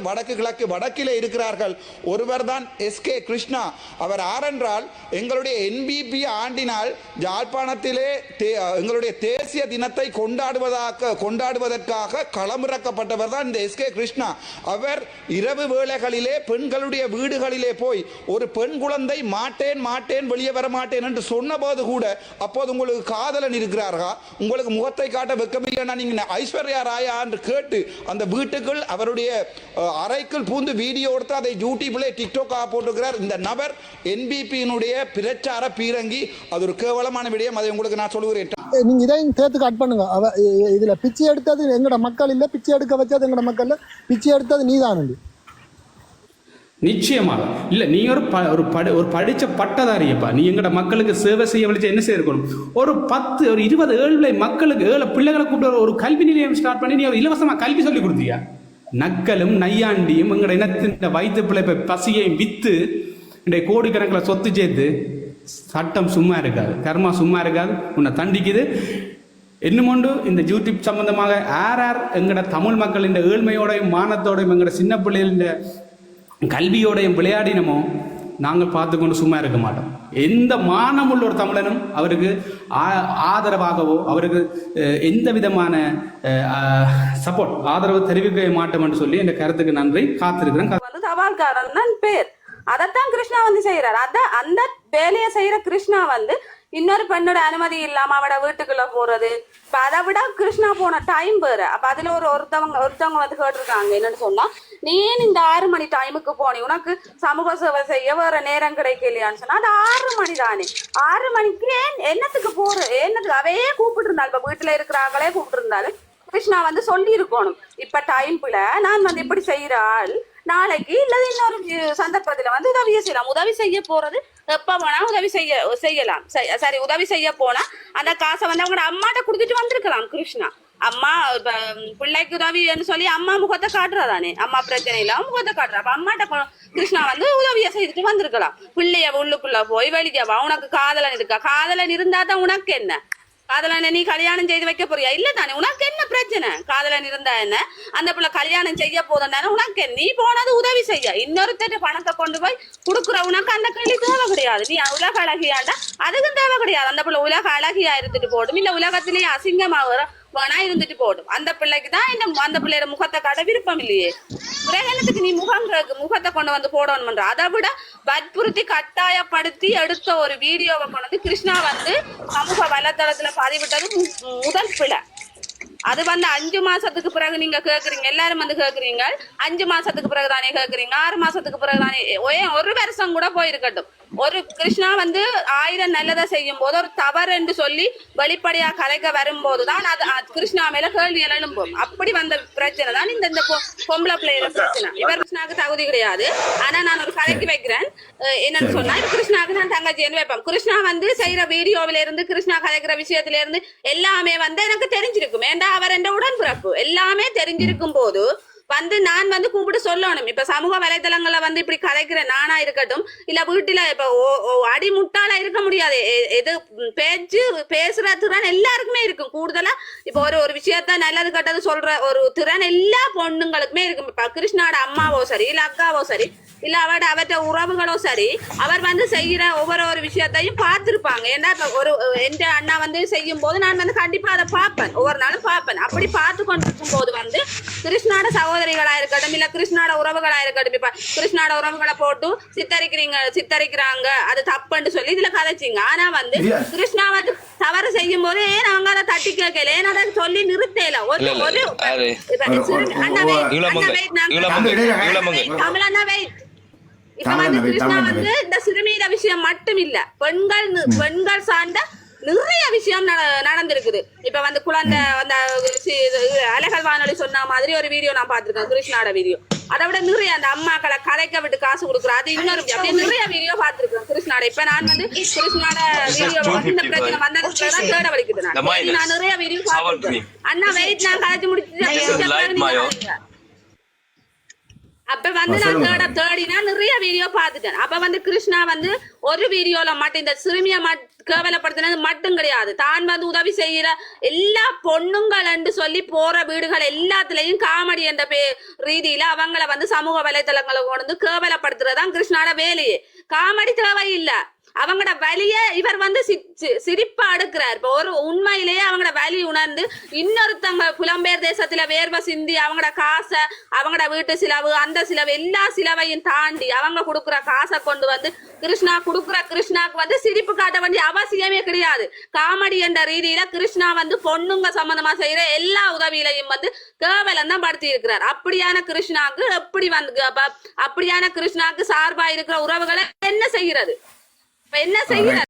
வடக்கு கிழக்கு வடக்கிலே இருக்கிறார்கள். ஒருவர் தான் எஸ்கே கிருஷ்ணா. அவர் ஆரென்றால் எங்களுடைய என்பிபி ஆண்டினால் யாழ்ப்பாணத்திலே எங்களுடைய தேசிய தினத்தை கொண்டாடுவதற்காக களமிறக்கப்பட்டவர் தான் இந்த எஸ்கே கிருஷ்ணா. அவர் இரவு வேளைகளிலே பெண்களுடைய வீடுகளிலே போய் ஒரு பெண் குழந்தை மாட்டேன் மாட்டேன் வெளியே வர மாட்டேன் என்று சொன்னபோது கூட அப்போது உங்களுக்கு காதலன் இருக்கிறார்களா, உங்களுக்கு முகத்தை காட்ட வெக்கமில்லைன்னா நீங்க ஐஸ்வர்யா ராயா என்று கேட்டு அந்த வீட்டுக்குள் அவருடைய அறைக்குள் பூந்து வீடியோ எடுத்து அதை யூடியூப்ல டிக்டாக்காக போட்டுக்கிறார். இந்த நபர் என்பிபியினுடைய பிரச்சார பீரங்கி. அது ஒரு கேவலமான விடயம். அதை உங்களுக்கு நான் சொல்லுகிறேன். நீங்க இதையும் சேர்த்து கட் பண்ணுங்க. இதுல பிச்சை எடுத்தது எங்கட மக்கள் இல்ல, பிச்சை எடுக்க வச்சது எங்கட மக்கள், பிச்சை எடுத்தது நீதான். நிச்சயமாக இல்லை. நீ ஒரு படித்த பட்டதாரியப்பா. நீ எங்கட மக்களுக்கு சேவை செய்ய வலிச்சு என்ன செய்யணும்? ஒரு 10 ஒரு 20 ஏழை மக்களுக்கு 7 பிள்ளைகளை கூப்பிட்டு ஒரு கல்வி நிலையம் ஸ்டார்ட் பண்ணி நீ ஒரு இலவசமாக கல்வி சொல்லி கொடுத்தியா? நக்கலும் நையாண்டியும் எங்கட இனத்தின் வயிற்று பிழைப்பை பசியையும் வித்து இன்றைய கோடிக்கணக்கில் சொத்து சேர்த்து சட்டம் சும்மா இருக்காது, கர்மா சும்மா இருக்காது, உன்னை தண்டிக்குது. இன்னும் ஒன்று, இந்த யூடியூப் சம்பந்தமாக யார் எங்கட தமிழ் மக்கள் இந்த ஏழ்மையோடையும் மானத்தோடையும் எங்கட சின்ன பிள்ளைகளின் கல்வியோடையும் விளையாடினமோ நாங்கள் பார்த்து கொண்டு சும்மா இருக்க மாட்டோம். எந்த மானமுள்ள ஒரு தமிழனும் அவருக்கு ஆதரவாகவோ அவருக்கு எந்த விதமான சப்போர்ட் ஆதரவு தெரிவிக்க மாட்டோம் என்று சொல்லி இந்த கருத்துக்கு நன்றி. காத்திருக்கிறேன். தபால்காரன் பேர் அதைத்தான் கிருஷ்ணா வந்து செய்யறாரு. அந்த வேலையை செய்யற கிருஷ்ணா வந்து இன்னொரு பெண்ணோட அனுமதி இல்லாம அவட வீட்டுக்குள்ள போறது. இப்ப அதை விட கிருஷ்ணா போன டைம் வேற. அப்ப அதுல ஒருத்தவங்க வந்து கேட்டிருக்காங்க, என்னன்னு சொன்னா, நீ ஏன் இந்த 6 மணி டைமுக்கு போனி, உனக்கு சமூக சேவை செய்ய வேற நேரம் கிடைக்கலையான்னு சொன்னா, அது 6 மணி தானே. 6 மணிக்கு என்னத்துக்கு போற, என்னத்துக்கு அவையே கூப்பிட்டு இருந்தாலும், இப்ப வீட்டுல இருக்கிறாங்களே கூப்பிட்டு இருந்தாலும் கிருஷ்ணா வந்து சொல்லி இருக்கணும், இப்ப டைம்ல நான் வந்து இப்படி செய்யறாள், நாளைக்கு இல்லது இன்னொரு சந்தர்ப்பத்துல வந்து உதவியை செய்யலாம். உதவி செய்ய போறது எப்ப வேணா உதவி செய்யலாம். சரி, உதவி செய்ய போனா அந்த காசை வந்து அவங்க அம்மாட்ட கொடுத்துட்டு வந்திருக்கலாம். கிருஷ்ணா அம்மா பிள்ளைக்கு உதவின்னு சொல்லி அம்மா முகத்தை காட்டுறதானே, அம்மா பிரச்சனை இல்லாம முகத்தை காட்டுறா. அப்ப அம்மாட்ட கிருஷ்ணா வந்து உதவியை செய்துட்டு வந்திருக்கலாம். பிள்ளைய உள்ளுக்குள்ள போய் வெளிக்கவா, உனக்கு காதலன் இருக்கா, காதலன் இருந்தா தான் உனக்கு என்ன, காதலனை நீ கல்யாணம் செய்து வைக்க போறியா? இல்ல தானே, உனக்கு என்ன பிரச்சனை? காதலன் இருந்தா என்ன, அந்த பிள்ளை கல்யாணம் செய்ய போதும், உனக்கு நீ போனது உதவி செய்ய, இன்னொருத்தட்ட பணத்தை கொண்டு போய் கொடுக்குற உனக்கு அந்த கேள்வி தேவை கிடையாது. நீ உலக அழகியாண்டா அதுக்கும் தேவை கிடையாது. அந்த பிள்ளை உலக அழகியா இருந்துட்டு போடும், இல்ல உலகத்திலேயே அசிங்கமா வேணா இருந்துட்டு போடும். அந்த பிள்ளைக்கு தான் அந்த பிள்ளையோட முகத்தை காட்ட விருப்பம் இல்லையே. கிரகணத்துக்கு நீ முகத்தை கொண்டு வந்து போடணும்ன்ற, அதை விட வற்புறுத்தி கட்டாயப்படுத்தி எடுத்த ஒரு வீடியோவை கொண்டு வந்து கிருஷ்ணா வந்து சமூக வலைத்தளத்துல பதிவிட்டது முதல் பிள்ளை. அது வந்து 5 மாசத்துக்கு பிறகு நீங்க கேக்குறீங்க, எல்லாரும் வந்து கேக்குறீங்க 5 மாசத்துக்கு பிறகு தானே கேக்குறீங்க, 6 மாசத்துக்கு பிறகு தானே, ஒரு வருஷம் கூட போயிருக்கட்டும். ஒரு கிருஷ்ணா வந்து 1000 நல்லதை செய்யும் போது ஒரு தவறு என்று சொல்லி வெளிப்படையா கலைக்க வரும்போதுதான் அது கிருஷ்ணா மேல கேள்வி எழும்பும். அப்படி வந்த பிரச்சனை தான் இந்த பொம்பளை பிள்ளையில பிரச்சனை. இவர் கிருஷ்ணாவுக்கு தகுதி கிடையாது. ஆனா நான் ஒரு கலைக்கு வைக்கிறேன், என்னன்னு சொன்னா, கிருஷ்ணாவுக்கு நான் தங்கச்சின்னு வைப்பேன். கிருஷ்ணா வந்து செய்யற வீடியோவில இருந்து, கிருஷ்ணா கலைக்கிற விஷயத்துல இருந்து எல்லாமே வந்து எனக்கு தெரிஞ்சிருக்கும். ஏண்டா அவர் என்ற உடன்பிறப்பு எல்லாமே தெரிஞ்சிருக்கும் போது வந்து நான் வந்து கூப்பிட்டு சொல்லணும். இப்ப சமூக வலைதளங்கள்ல வந்து இப்படி கலைக்கிற நானா இருக்கட்டும், இல்ல வீட்டுல இப்ப அடிமுட்டாளா இருக்க முடியாது. எது பேசுற திறன் எல்லாருக்குமே இருக்கும். கூடுதலா இப்ப ஒரு விஷயத்த நல்லது கட்டது சொல்ற ஒரு திறன் எல்லா பொண்ணுங்களுக்குமே இருக்கும். இப்ப கிருஷ்ணாவோட அம்மாவோ சரி, இல்ல அக்காவோ சரி, இல்ல அவற்ற உறவுகளோ சரி, அவர் வந்து செய்யற ஒவ்வொரு விஷயத்தையும் பார்த்திருப்பாங்க. ஏன்னா இப்ப எந்த அண்ணா வந்து செய்யும் போது நான் வந்து கண்டிப்பா அதை பார்ப்பேன், ஒவ்வொரு நாளும் பார்ப்பேன். அப்படி பார்த்து கொண்டிருக்கும் போது வந்து கிருஷ்ணாட சகோதரிகளா இருக்கட்டும், இல்ல கிருஷ்ணாட உறவுகளா இருக்கட்டும், இப்ப கிருஷ்ணாட உறவுகளை போட்டு சித்தரிக்கிறாங்க, அது தப்புன்னு சொல்லி இதுல கதைச்சிங்க. ஆனா வந்து கிருஷ்ணா வந்து தவறு செய்யும் போது ஏன் அவங்க அதை தட்டி கேட்கல, ஏன் அதை சொல்லி நிறுத்தல. இப்ப வந்து கிருஷ்ணா வந்து இந்த சிறுமியிட விஷயம் மட்டும் இல்ல, பெண்கள் சார்ந்த நிறைய விஷயம் நடந்திருக்குது. இப்ப வந்து குழந்தை அந்த அலைகள் வானொலி சொன்ன மாதிரி ஒரு வீடியோ நான் பாத்திருக்கேன், கிருஷ்ணாட வீடியோ. அதை விட நிறைய அந்த அம்மாக்களை கதைக்க விட்டு காசு கொடுக்குற அது இன்னொரு நிறைய வீடியோ பாத்திருக்கேன் கிருஷ்ணாட. இப்ப நான் வந்து கிருஷ்ணாட வீடியோ இந்த பிரச்சனை வந்ததுதான் தேட வலிக்குது. நான் நிறைய வீடியோ பாத்திருக்கேன். அண்ணா வெயிட், நான் கதைச்சு முடிச்சு அப்ப வந்து நான் தேடினா நிறைய வீடியோ பார்த்துட்டேன். அப்ப வந்து கிருஷ்ணா வந்து ஒரு வீடியோல மட்டும் இந்த சிறுமிய கேவலப்படுத்தினது மட்டும் கிடையாது, தான் வந்து உதவி செய்யற எல்லா பொண்ணுங்கள் என்று சொல்லி போற வீடுகள் எல்லாத்துலயும் காமெடி என்ற ரீதியில அவங்கள வந்து சமூக வலைதளங்களை கொண்டு கேவலப்படுத்துறதுதான் கிருஷ்ணாட வேலையே. காமெடி தேவையில்லை, அவங்களோட வலிய இவர் வந்து சிரிப்பா அடுக்கிறார். இப்போ ஒரு உண்மையிலேயே அவங்களோட வலி உணர்ந்து இன்னொருத்தவங்க புலம்பெயர் தேசத்துல வேர்வை சிந்தி அவங்களோட காசை, அவங்களோட வீட்டு செலவு, அந்த செலவு எல்லா செலவையும் தாண்டி அவங்க கொடுக்குற காசை கொண்டு வந்து கிருஷ்ணாக்கு வந்து சிரிப்பு காட்ட வேண்டிய அவசியமே கிடையாது. காமெடி என்ற ரீதியில கிருஷ்ணா வந்து பொண்ணுங்க சம்பந்தமா செய்யற எல்லா உதவியிலையும் வந்து கேவலம் தான் படுத்தி இருக்கிறார். அப்படியான கிருஷ்ணாக்கு எப்படி வந்து அப்படியான கிருஷ்ணாக்கு சார்பா இருக்கிற உறவுகளை என்ன செய்கிறது? என்ன செய்யற